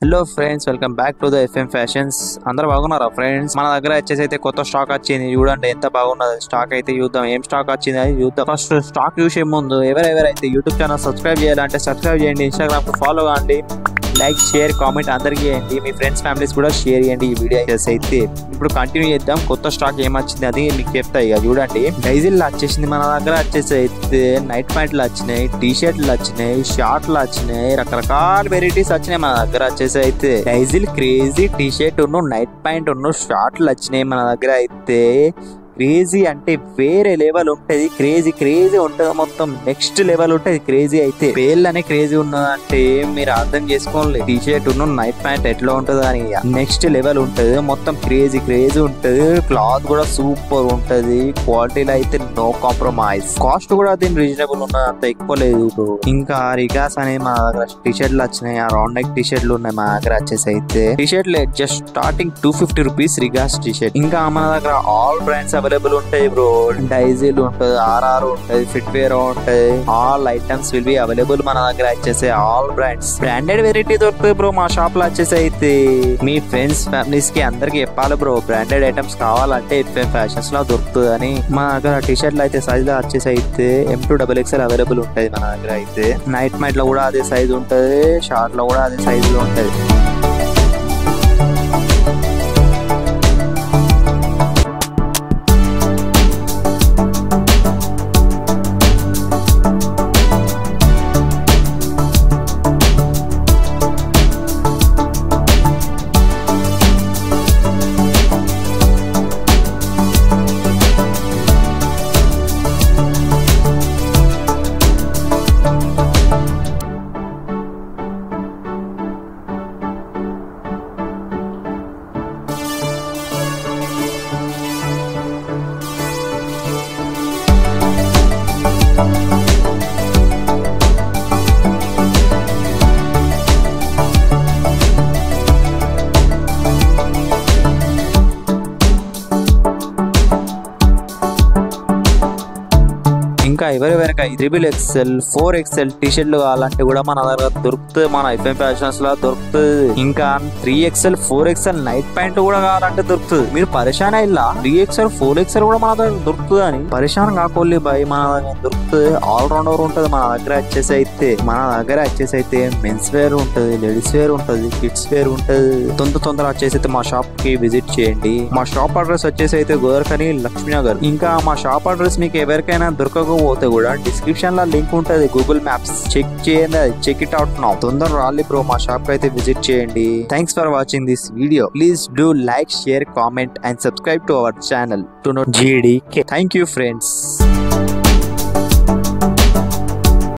Hello friends, welcome back to the FM fashions. అందరూ బాగున్నారా friends? మన దగ్గర వచ్చేసి అయితే కొత్త స్టాక్ వచ్చింది. చూడండి ఎంత బాగున్నది స్టాక్. అయితే చూద్దాం ఏం స్టాక్ వచ్చింది అది చూద్దాం. ఫస్ట్ స్టాక్ చూసే ముందు ఎవరైతే యూట్యూబ్ ఛానల్ సబ్స్క్రైబ్ చేయాలంటే సబ్స్క్రైబ్ చేయండి, ఇన్స్టాగ్రామ్ కు ఫాలో కాండి, లైక్ షేర్ కామెంట్ అందరికి చేయండి, మీ ఫ్రెండ్స్ ఫ్యామిలీస్ కూడా షేర్ చేయండి ఈ వీడియో అయితే. ఇప్పుడు కంటిన్యూ చేద్దాం. కొత్త స్టాక్ ఏమొచ్చింది అది మీకు చెప్తా. ఇక చూడండి, డైజిల్ వచ్చేసింది మన దగ్గర. వచ్చేసి అయితే నైట్ ప్యాంట్లు వచ్చినాయి, టీ షర్ట్లు వచ్చినాయి, షార్ట్లు వచ్చినాయి, రకరకాల వెరైటీస్ వచ్చినాయి మన దగ్గర. వచ్చేసి అయితే Diesel crazy T shirt night pant షార్ట్లు వచ్చినాయి మన దగ్గర. అయితే క్రేజీ అంటే వేరే లెవెల్ ఉంటది, క్రేజీ ఉంటది, మొత్తం నెక్స్ట్ లెవెల్ ఉంటది క్రేజీ. అయితే పేర్లనే క్రేజీ ఉన్నదంటే మీరు అర్థం చేసుకోండి. టీ షర్ట్ నైట్ ప్యాంట్ ఎట్లా ఉంటది అని నెక్స్ట్ లెవెల్ ఉంటది, మొత్తం క్రేజీ ఉంటది. క్లాత్ కూడా సూపర్ ఉంటది, క్వాలిటీలో అయితే నో కాంప్రమైజ్. కాస్ట్ కూడా దీని రీజనబుల్ ఉన్నది, అంత ఎక్కువ లేదు. ఇంకా రిగాస్ అనే మా దగ్గర టీ షర్ట్లు వచ్చినాయి, ఆ రౌండ్ నెక్ టీ షర్ట్లు ఉన్నాయి మా దగ్గర. వచ్చేసి అయితే టీ షర్ట్లు జస్ట్ స్టార్టింగ్ 250 రూపీస్ రిగాస్ టీ షర్ట్. ఇంకా మన దగ్గర ఆల్ బ్రాండ్స్ అవైలబుల్ ఉంటాయి బ్రో. డైజిల్ ఉంటది, ఆర్ఆర్ ఉంటది, ఫిట్ వేర్ ఉంటది, all items will be available మన దగ్గర. వచ్చేసి ఆల్ బ్రాండ్స్ బ్రాండెడ్ వెరైటీ దొరుకుతాయి బ్రో మా షాప్ లో. వచ్చేసి అయితే మీ ఫ్రెండ్స్ ఫ్యామిలీస్ కి అందరికి చెప్పాలి బ్రో, బ్రాండెడ్ ఐటమ్స్ కావాలంటే ఎఫ్ఎం ఫ్యాషన్స్ లో దొరుకుతుంది అని. మా దగ్గర టీ షర్ట్లు అయితే సైజ్ లో వచ్చేసి అయితే M2XXL అవైలబుల్ ఉంటది మన దగ్గర. అయితే నైట్ మ్యాట్ లో కూడా అదే సైజ్ ఉంటది, షార్ట్ లో కూడా అదే సైజ్ లో ఉంటది. ఇంకా ఎవరివరకు XXL 4XL టీ షర్ట్లు కావాలంటే కూడా మన దగ్గర దొరుకుతుంది, మన ఎఫ్ఎం ఫ్యాషన్స్ లో దొరుకుతుంది. ఇంకా 3XL 4XL నైట్ ప్యాంట్ కూడా కావాలంటే దొరుకుతుంది. మీరు పరిశాన్ ఇలా 3XL 4XL కూడా మన దగ్గర దొరుకుతుంది అని పరిశాన్ కాకోలి బాయ్, మన దగ్గర దొరుకుతుంది. ఆల్ రౌండర్ ఉంటది మన దగ్గర. వచ్చేసి అయితే మెన్స్ వేర్ ఉంటది, లేడీస్ వేర్ ఉంటది, కిడ్స్ వేర్ ఉంటది. తొందర వచ్చేసి అయితే మా షాప్ కి విజిట్ చేయండి. మా షాప్ అడ్రస్ వచ్చేసి అయితే గోదర్ఖని లక్ష్మీనగర్. ఇంకా మా షాప్ అడ్రస్ మీకు ఎవరికైనా దొరకకపోతే కూడా డిస్క్రిప్షన్ లో లింక్ ఉంటది, గూగుల్ మ్యాప్స్ చెక్ చేయండి, చెక్ ఇట్ అవుట్ నౌ. తొందర రాలి బ్రో మా షాప్ అయితే విజిట్ చేయండి. Thanks for watching this video. Please do like, share, comment and subscribe to our channel to know GDK. Thank you friends.